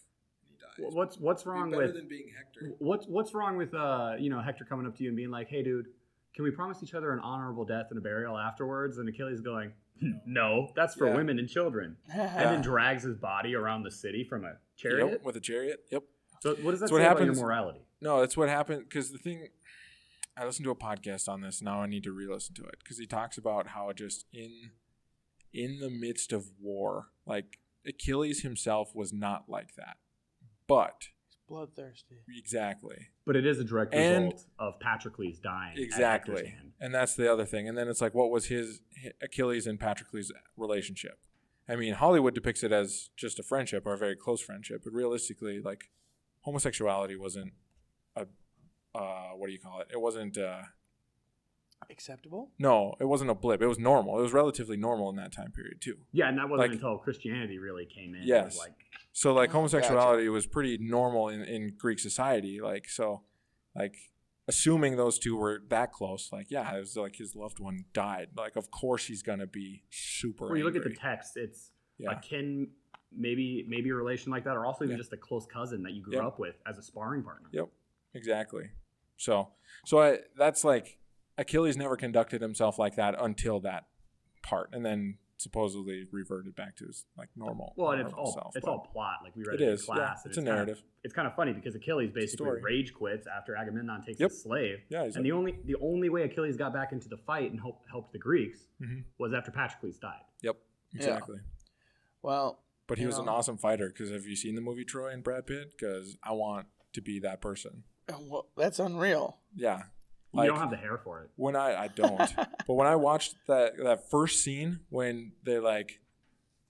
And he dies. What's wrong better with than being Hector? What's wrong with Hector coming up to you and being like, "Hey, dude, can we promise each other an honorable death and a burial afterwards?" And Achilles going, "No, that's for women and children," and then drags his body around the city from a chariot. Yep, with a chariot. Yep. So what does that say about your morality? No, that's what happened. Because the thing, I listened to a podcast on this. Now I need to re-listen to it because he talks about how just in the midst of war, like Achilles himself was not like that, but he's bloodthirsty. Exactly. But it is a direct result of Patroclus dying. Exactly. And that's the other thing. And then it's like, what was his Achilles and Patroclus' relationship? I mean, Hollywood depicts it as just a friendship or a very close friendship, but realistically, like, homosexuality wasn't what do you call it? It wasn't acceptable? No, it wasn't a blip. It was normal. It was relatively normal in that time period too. Yeah, and that wasn't until Christianity really came in. Yes. So like homosexuality gotcha. was pretty normal in Greek society. Like, so, like, assuming those two were that close, like, yeah, it was like his loved one died. Like, of course he's gonna be super. When you look at the text, it's akin, maybe a relation like that, or also even just a close cousin that you grew up with as a sparring partner. Yep, exactly. So that's like Achilles never conducted himself like that until that part, and then supposedly reverted back to his like normal. Well, and it's all plot. Like we read it in class. Yeah, it's a narrative. It's kind of funny because Achilles basically rage quits after Agamemnon takes his slave. Yeah, and the only way Achilles got back into the fight and helped the Greeks was after Patroclus died. Yep, exactly. Yeah. Well, but he was an awesome fighter. Because have you seen the movie Troy and Brad Pitt? Because I want to be that person. Well, that's unreal. Yeah. You don't have the hair for it. When I don't. But when I watched that first scene when they're like,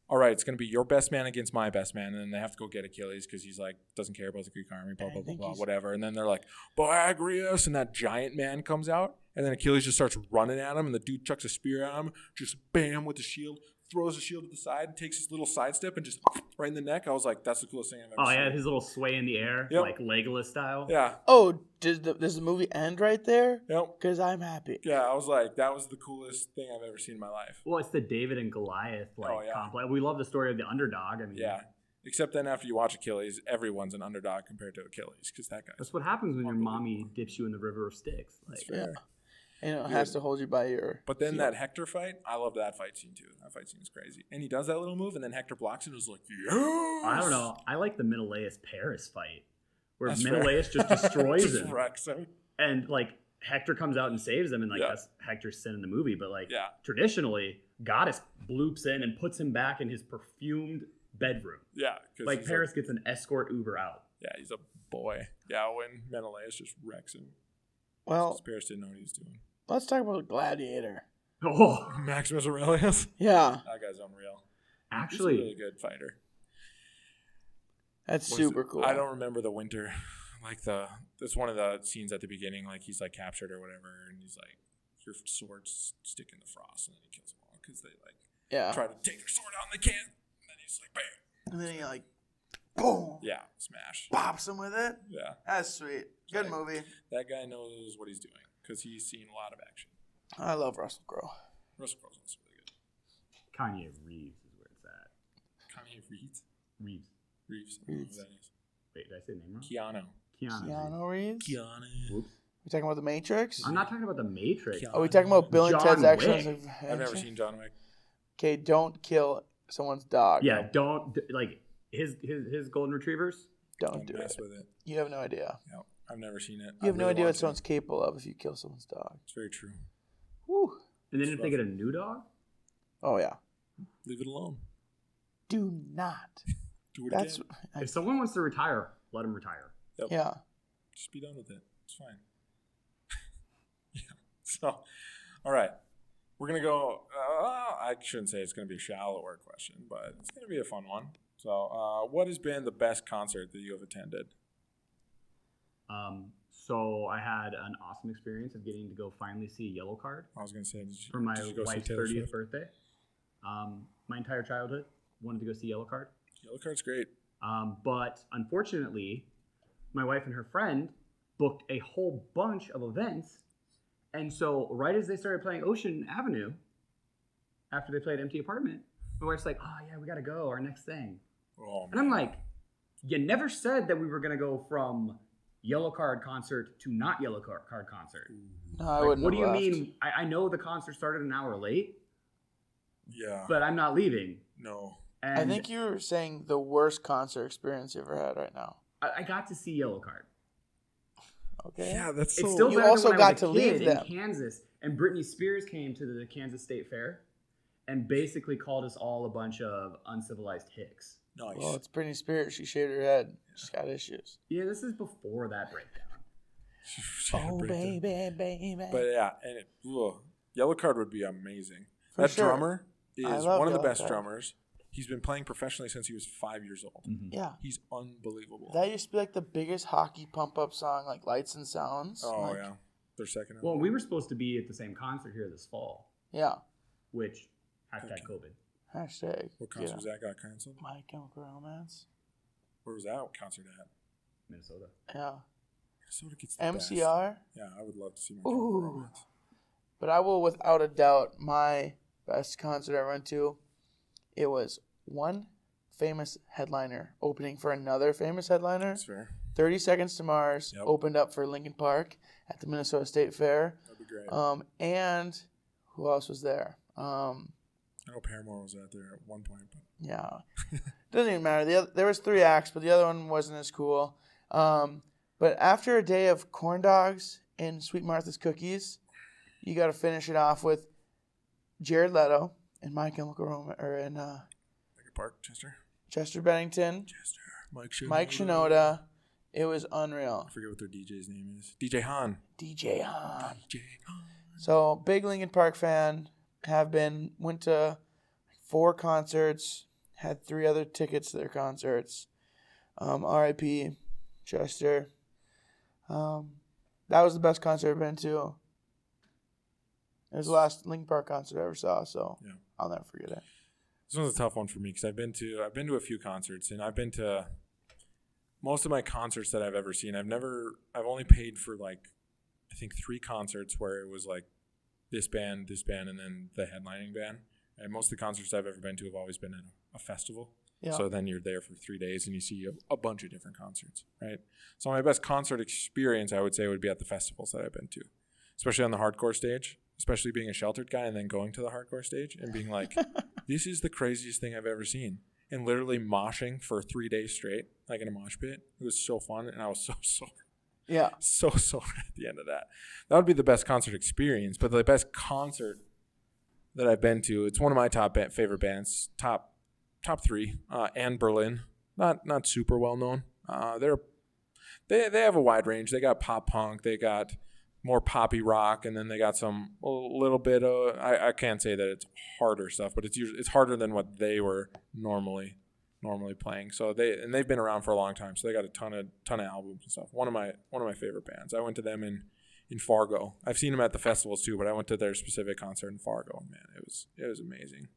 all right, it's going to be your best man against my best man. And then they have to go get Achilles because he's like, doesn't care about the Greek army, blah, blah, blah, blah, whatever. And then they're like, Boagrius. And that giant man comes out. And then Achilles just starts running at him. And the dude chucks a spear at him. Just bam with the shield. Throws the shield to the side and takes his little sidestep and just right in the neck. I was like, that's the coolest thing I've ever seen. Oh, yeah, his little sway in the air, like Legolas style. Yeah. Oh, does the movie end right there? Yep. Because I'm happy. Yeah, I was like, that was the coolest thing I've ever seen in my life. Well, it's the David and Goliath complex. We love the story of the underdog. I mean, yeah. Except then after you watch Achilles, everyone's an underdog compared to Achilles because that guy. That's what happens when your mommy dips you in the river of Styx. That's fair. Yeah. And it has to hold you by your... But then that Hector fight, I love that fight scene too. That fight scene is crazy. And he does that little move, and then Hector blocks it and is like, yes! I don't know. I like the Menelaus-Paris fight, where Menelaus just destroys him. Wrecks him. And, like, Hector comes out and saves him, and, like, that's Hector's sin in the movie. But, like, traditionally, Goddess bloops in and puts him back in his perfumed bedroom. Yeah. Like, Paris gets an escort Uber out. Yeah, he's a boy. Yeah, when Menelaus just wrecks him. Well... Paris didn't know what he was doing. Let's talk about Gladiator. Oh, Maximus Aurelius. Yeah, that guy's unreal. Actually, he's a really good fighter. That's super cool. I don't remember the winter. Like that's one of the scenes at the beginning. Like he's like captured or whatever, and he's like, "Your swords stick in the frost," and then he kills them all because they try to take their sword out and they can't. And then he's like, "Bam!" And then he like, boom. Yeah, smash. Pops him with it. Yeah, that's sweet. Good movie. That guy knows what he's doing. Because he's seen a lot of action. I love Russell Crowe. Russell Crowe's also really good. Kanye Reeves is where it's at. Kanye Reeves? Reeves. I don't know who that is. Wait, did I say the name wrong? Keanu Reeves? Keanu. Whoops. We talking about The Matrix? I'm not talking about The Matrix. Yeah. Are we talking about Bill and John Ted's Excellent Wick. Adventure? I've never seen John Wick. Okay, don't kill someone's dog. Yeah, don't like his golden retrievers. Don't do mess it. with it. You have no idea. No, I've never seen it. You have I no really idea want what to. someone's capable of if you kill someone's dog. It's very true. Woo. And then if they get a new dog, Oh yeah. Leave it alone. Do not. Do it That's again. if someone wants to retire, let them retire. Yep. yeah. Just be done with it. It's fine. Yeah. So, all right. We're going to go. I shouldn't say it's going to be a shallower question, but it's going to be a fun one. So, what has been the best concert that you have attended? So I had an awesome experience of getting to go finally see Yellow Card I was going to say, for my did you go see wife's Taylor 30th Swift? birthday. My entire childhood wanted to go see Yellow Card. Yellow Card's great. But unfortunately, my wife and her friend booked a whole bunch of events. And so right as they started playing Ocean Avenue, after they played Empty Apartment, my wife's like, oh yeah, we got to go, our next thing. Oh, And I'm like, you never said that we were going to go from Yellow Card concert to not Yellow Card concert. No, I Like, wouldn't. what do you have left. mean? I know the concert started an hour late, yeah. but I'm not leaving. No. And I think you're saying the worst concert experience you ever had right now. I got to see Yellow Card. Okay. Yeah, that's It's so. still You better also than when I was got a to kid leave in them. Kansas, and Britney Spears came to the Kansas State Fair and basically called us all a bunch of uncivilized hicks. nice. Well, it's Britney Spears. She shaved her head. She's got issues. Yeah, this is before that breakdown. Oh, baby, baby. But yeah, and Yellow Card would be amazing. For That sure. drummer I is love one of the Yellow best Card. drummers. He's been playing professionally since he was 5 years old. Yeah. He's unbelievable. That used to be like the biggest hockey pump up song, like Lights and Sounds. Oh Like, yeah, their second. Well, album. we were supposed to be at the same concert here this fall, Yeah. which # Okay. COVID. Hashtag. What concert was that got canceled? My Chemical Romance. Where was that concert at? Minnesota. Yeah. Minnesota gets the MCR. best. Yeah, I would love to see my Chemical Ooh. Romance. But I will, without a doubt, my best concert I went to, it was one famous headliner opening for another famous headliner. That's fair. 30 Seconds to Mars Yep. opened up for Linkin Park at the Minnesota State Fair. That'd be great. And who else was there? I know Paramore was out there at one point, but Yeah. Doesn't even matter. There was 3 acts, but the other one wasn't as cool. But after a day of corn dogs and Sweet Martha's cookies, you got to finish it off with Jared Leto and My Chemical Romance, or in Linkin Park, Chester Bennington, Chester, Mike Shinoda. Mike Shinoda. It was unreal. I forget what their DJ's name is. DJ Han. DJ Han. DJ Han. So big Linkin Park fan. Went to 4 concerts. Had 3 other tickets to their concerts. R.I.P. Chester. That was the best concert I've been to. It was the last Linkin Park concert I ever saw, so Yeah. I'll never forget it. This one's a tough one for me because I've been to a few concerts, and I've been to most of my concerts that I've ever seen. I've only paid for like I think 3 concerts where it was like this band, and then the headlining band. And most of the concerts I've ever been to have always been at a festival. Yeah. So then you're there for 3 days and you see a bunch of different concerts, right? So my best concert experience, I would say, would be at the festivals that I've been to, especially on the hardcore stage, especially being a sheltered guy and then going to the hardcore stage and being like, this is the craziest thing I've ever seen. And literally moshing for 3 days straight, like in a mosh pit. It was so fun, and I was so sore. Yeah. So sore at the end of that. That would be the best concert experience. But the best concert that I've been to, it's one of my favorite bands, top 3, and Berlin. Not super well known. They have a wide range. They got pop punk. They got more poppy rock, and then they got a little bit of. I can't say that it's harder stuff, but it's harder than what they were normally playing. So they've been around for a long time. So they got a ton of albums and stuff. One of my favorite bands. I went to them in Fargo. I've seen them at the festivals too, but I went to their specific concert in Fargo. Man, it was amazing.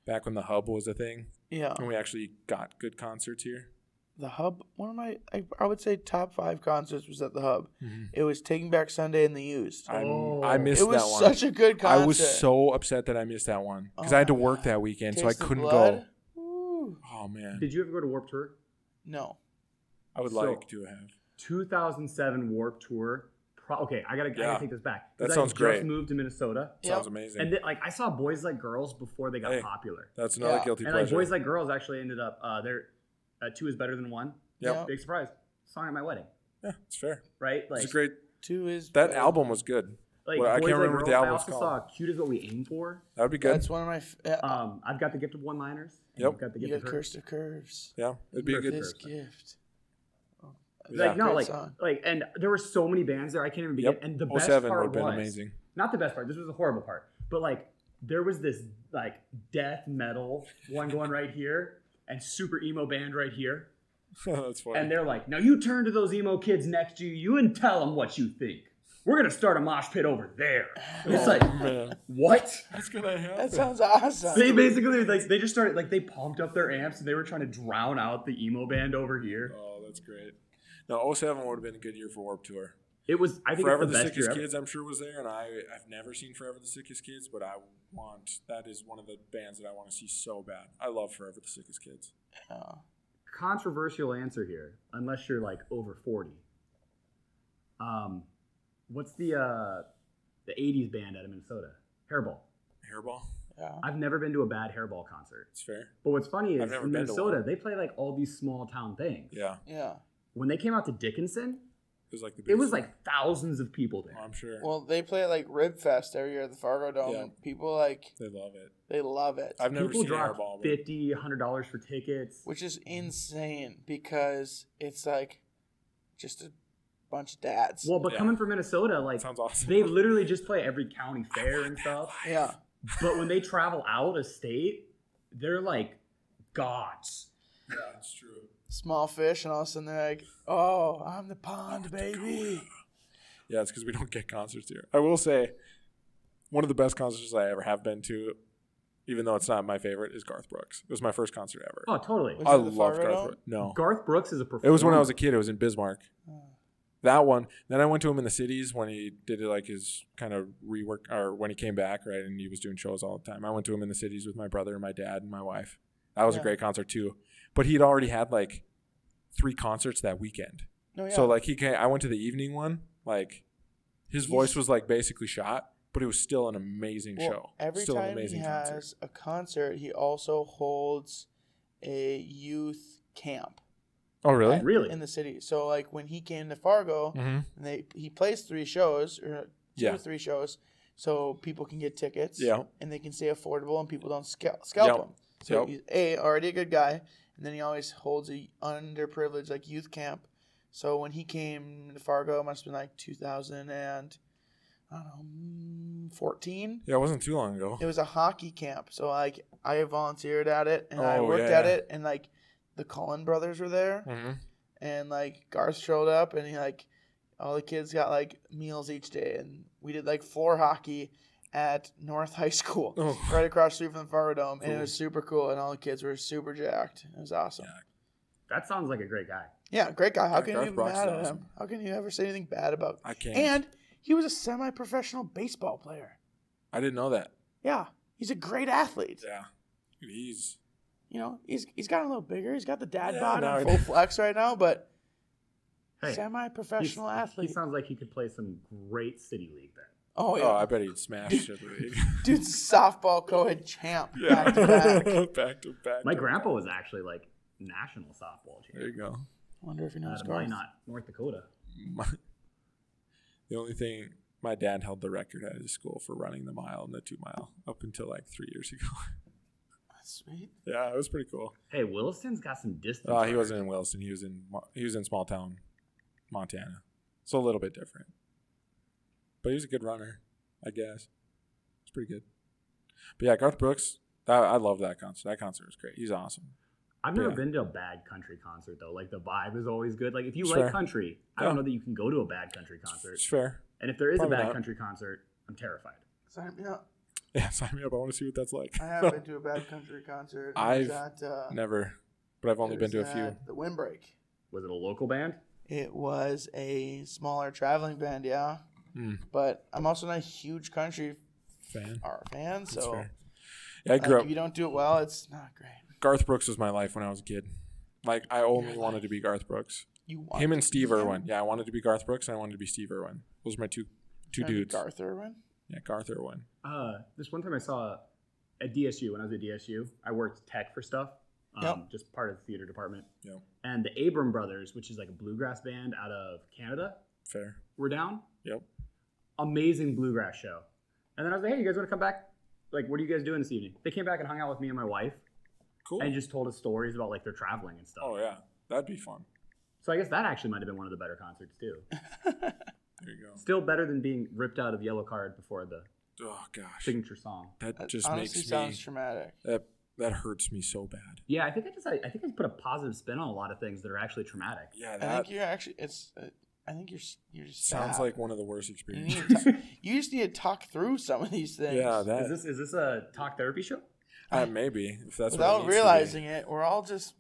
Back when the Hub was a thing. Yeah. And we actually got good concerts here. The Hub, one of my, I would say top 5 concerts was at the Hub. Mm-hmm. It was Taking Back Sunday in the Used. I Oh. missed It was that one. such a good concert. I was so upset that I missed that one because Oh I had to my work God. that weekend, so I Taste the couldn't Blood? go. Ooh. Oh man, Did you ever go to Warped Tour? No. I would So- like to have. 2007 Warped Tour, Okay, I gotta take this back. That 'Cause sounds I great. just moved to Minnesota. Sounds amazing. And I saw Boys Like Girls before they got popular. That's another guilty and pleasure. like Boys Like Girls actually ended up they're 2 is better than 1. Yep. Big surprise. Song at my wedding. Yeah, it's fair. Right? Like It's great. 2 is That album was good. Like I Boys can't remember Like what the Girls, album I was also called. saw Cute Is What We Aim For. That would be good. That's one of my. I've got the gift of one-liners. And Yep. I've got the You gift got of Curse to Curves. Yeah, it'd be a good. This gift. Like no, Great like song. and there were so many bands there I can't even begin. Yep. And the best 07 part would have been was amazing. not the best part. This was the horrible part. But like there was this like death metal one going right here and super emo band right here. That's funny. And they're like, now you turn to those emo kids next to you and tell them what you think. We're gonna start a mosh pit over there. And it's like, man. what? That's gonna happen. That sounds awesome. They basically like they just started like they pumped up their amps and they were trying to drown out the emo band over here. Oh, that's great. No, 07 would have been a good year for Warped Tour. It was, I think, Forever it's the the best year Sickest ever. Kids, I'm sure, was there, and I've never seen Forever the Sickest Kids, but that is one of the bands that I want to see so bad. I love Forever the Sickest Kids. Controversial answer here, unless you're like over 40. What's the 80s band out of Minnesota? Hairball. Hairball? Yeah. I've never been to a bad Hairball concert. It's fair. But what's funny I've is never in been to Minnesota, one. they play like all these small town things. Yeah. Yeah. When they came out to Dickinson, It was like the it was biggest like thousands of people there. one. I'm sure. Well, they play like Rib Fest every year at the Fargo Dome. Yeah. And people like They love it. they love it, I've never People seen dropped Hairball. But $50, $100 for tickets. which is insane because it's like just a bunch of dads. Well, but Yeah. coming from Minnesota, like sounds awesome. they literally just play every county fair and stuff. Yeah. But when they travel out of state, they're like gods. Yeah, it's true. Small fish, and all of a sudden they're like, "Oh, I'm the pond, baby." Yeah, it's because we don't get concerts here. I will say, one of the best concerts I ever have been to, even though it's not my favorite, is Garth Brooks. It was my first concert ever. Oh, totally. Was I it the love Fargo Garth Dome? Brooks. No. Garth Brooks is a performer. It was when I was a kid. It was in Bismarck. Oh. That one. Then I went to him in the cities when he did like his kind of rework, or when he came back, right? And he was doing shows all the time. I went to him in the cities with my brother and my dad and my wife. That was a Yeah. great concert too. But he'd already had like 3 concerts that weekend. Oh, yeah. So like I went to the evening one. Like his voice was like basically shot, but it was still an amazing show. Every Still an time he amazing has concert. a concert, he also holds a youth camp. Oh really? Really? In the city. So like when he came to Fargo, Mm-hmm. and he plays 3 shows or 2 Yeah. or 3 shows, so people can get tickets. Yeah. And they can stay affordable, and people don't scalp Yep. them. So Yep. he's already a good guy, and then he always holds a underprivileged like youth camp. So when he came to Fargo, it must have been like 2014. Yeah, it wasn't too long ago. It was a hockey camp. So like I volunteered at it, and I Oh, worked yeah, at yeah. it, and like the Cullen brothers were there. Mm-hmm. And like Garth showed up, and he like all the kids got like meals each day, and we did like floor hockey at North High School, Oh. right across the street from the Fargo Dome, and it Cool. was super cool, and all the kids were super jacked. It was awesome. Yeah. That sounds like a great guy. Yeah, great guy. How Yeah, can Garth you be Brooks mad is at awesome. him? How can you ever say anything bad about? I can't. And he was a semi-professional baseball player. I didn't know that. Yeah, he's a great athlete. Yeah. Dude, he's You know, he's gotten a little bigger. He's got the dad Yeah, bod no, and full flex right now, but Hey, semi-professional He athlete. sounds like he could play some great city league then. Oh yeah, Oh, I bet he'd smash it. dude's softball co-ed champ back to back. back to back. My grandpa was actually like national softball There champion. you go. Wonder if he knows Out of why Garth. not North Dakota? The only thing, my dad held the record at his school for running the mile and the 2 mile up until like 3 years ago. That's sweet. Yeah, it was pretty cool. Hey, Williston's got some distance. He runners. wasn't in Williston. He was in small town, Montana. So a little bit different. But he was a good runner, I guess. It's pretty good. But yeah, Garth Brooks, I love that concert. That concert was great. He's awesome. I've never Yeah. been to a bad country concert though. Like the vibe is always good. Like if you It's like fair. country, I Yeah. don't know that you can go to a bad country concert. It's fair. And if there is Probably a bad not. country concert, I'm terrified. Sign me up. Yeah, sign me up. I want to see what that's like. I have been to a bad country concert. It was I've at, Never, but I've only it been to a was few. at the Windbreak. Was it a local band? It was a smaller traveling band, yeah. Mm, But I'm also not a huge country fan. fan, That's so fair. Yeah, I like, grew up. if you don't do it well, it's not great. Garth Brooks was my life when I was a kid. Like, I only wanted to be Garth Brooks. You want Him and to Steve be him? Irwin. Yeah, I wanted to be Garth Brooks and I wanted to be Steve Irwin. Those are my two Trying to be dudes. Garth Irwin? Yeah, Garth Irwin. This one time I saw at DSU, when I was at DSU, I worked tech for stuff, just part of the theater department. Yep. And the Abram Brothers, which is like a bluegrass band out of Canada, Fair. were down. Yep. Amazing bluegrass show. And then I was like, hey, you guys want to come back? Like, what are you guys doing this evening? They came back and hung out with me and my wife. Cool. And just told us stories about like their traveling and stuff. Oh, yeah. That'd be fun. So I guess that actually might have been one of the better concerts too. There you go. Still better than being ripped out of Yellow Card before the signature song. That just honestly makes sounds me traumatic. that hurts me so bad. Yeah, I think I put a positive spin on a lot of things that are actually traumatic. Yeah, I think you're actually. I think you're just sounds sad. like one of the worst You, experiences. you just need to talk through some of these things. Yeah, that Is this a talk therapy show? maybe if that's without what it realizing it, we're all just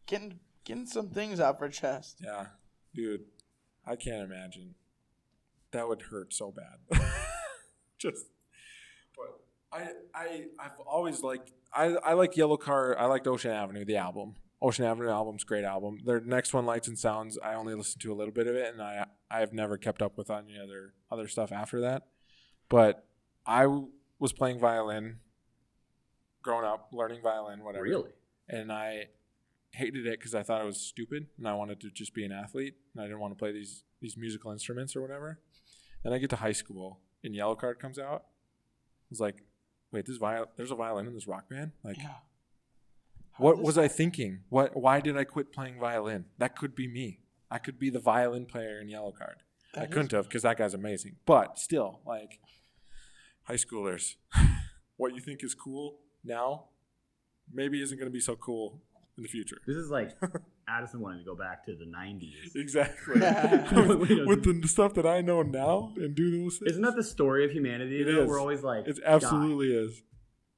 getting some things off our chest. Yeah, dude, I can't imagine. That would hurt so bad. Just, but I've always liked. I like Yellow Car. I liked Ocean Avenue, the album. Ocean Avenue album's a great album. Their next one, Lights and Sounds, I only listened to a little bit of it, and I've never kept up with any other stuff after that. But I was playing violin, growing up, learning violin, whatever. Really? And I hated it because I thought it was stupid, and I wanted to just be an athlete, and I didn't want to play these musical instruments or whatever. Then I get to high school, and Yellow Card comes out. I was like, wait, there's a violin in this rock band? Like, Yeah. what was I thinking? Why did I quit playing violin? That could be me. I could be the violin player in Yellow Card. I couldn't have because that guy's amazing. But still, like, high schoolers, what you think is cool now maybe isn't going to be so cool in the future. This is like Addison wanting to go back to the 90s. Exactly. with the stuff that I know now and do those things. Isn't that the story of humanity? It is. We're always like, it absolutely is.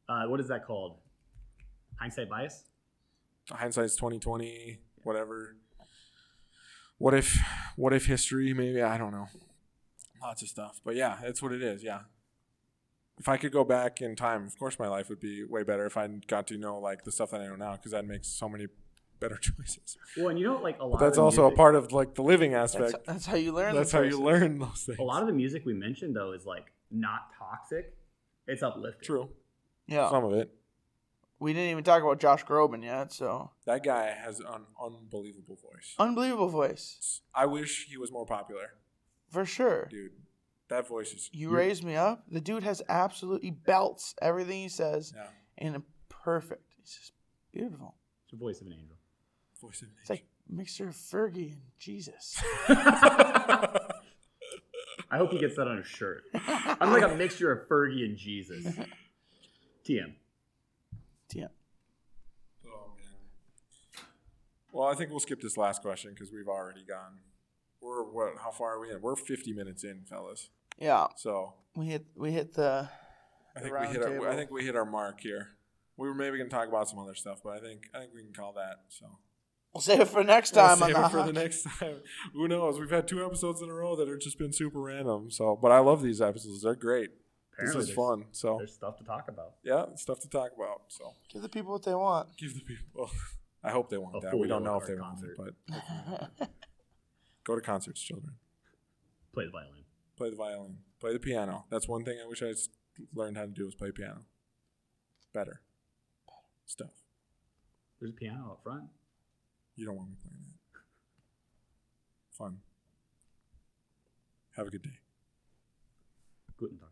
What is that called? Hindsight bias? Hindsight's 2020, whatever. What if history? Maybe, I don't know. Lots of stuff, but yeah, that's what it is. Yeah. If I could go back in time, of course, my life would be way better if I got to know like the stuff that I know now, because that makes so many better choices. Well, and you know, like a lot. But that's of also music, a part of like the living aspect. That's how you learn. That's how you learn those things. a lot of the music we mentioned though is like not toxic. It's uplifting. True. Yeah. Some of it. We didn't even talk about Josh Groban yet, so. That guy has an unbelievable voice. Unbelievable voice. I wish he was more popular. For sure. Dude, that voice is... You raised me up. The dude has absolutely belts everything he says. Yeah. And perfect. He's just beautiful. It's the voice of an angel. Voice of an It's like a mixture of Fergie and Jesus. I hope he gets that on a shirt. I'm like a mixture of Fergie and Jesus. TM. Yeah. Oh, man. Well, I think we'll skip this last question because we've already gone. How far are we in? We're 50 minutes in, fellas. Yeah. So We hit the I think round table. we hit our mark here. We were maybe going to talk about some other stuff, but I think we can call that. So We'll save it for next time. Save it for the next time. Who knows? We've had 2 episodes in a row that have just been super random. So, but I love these episodes. They're great. Apparently this is fun. So there's stuff to talk about. yeah, stuff to talk about. So Give the people what they want. give the people. Well, I hope they want A that. full We don't know Yellow if they Card want it, but go to concerts, children. Play the violin. Play the violin. Play the piano. That's one thing I wish I learned how to do is play piano. Better stuff. There's a piano up front. You don't want me playing that. Fun. Have a good day. Guten Tag.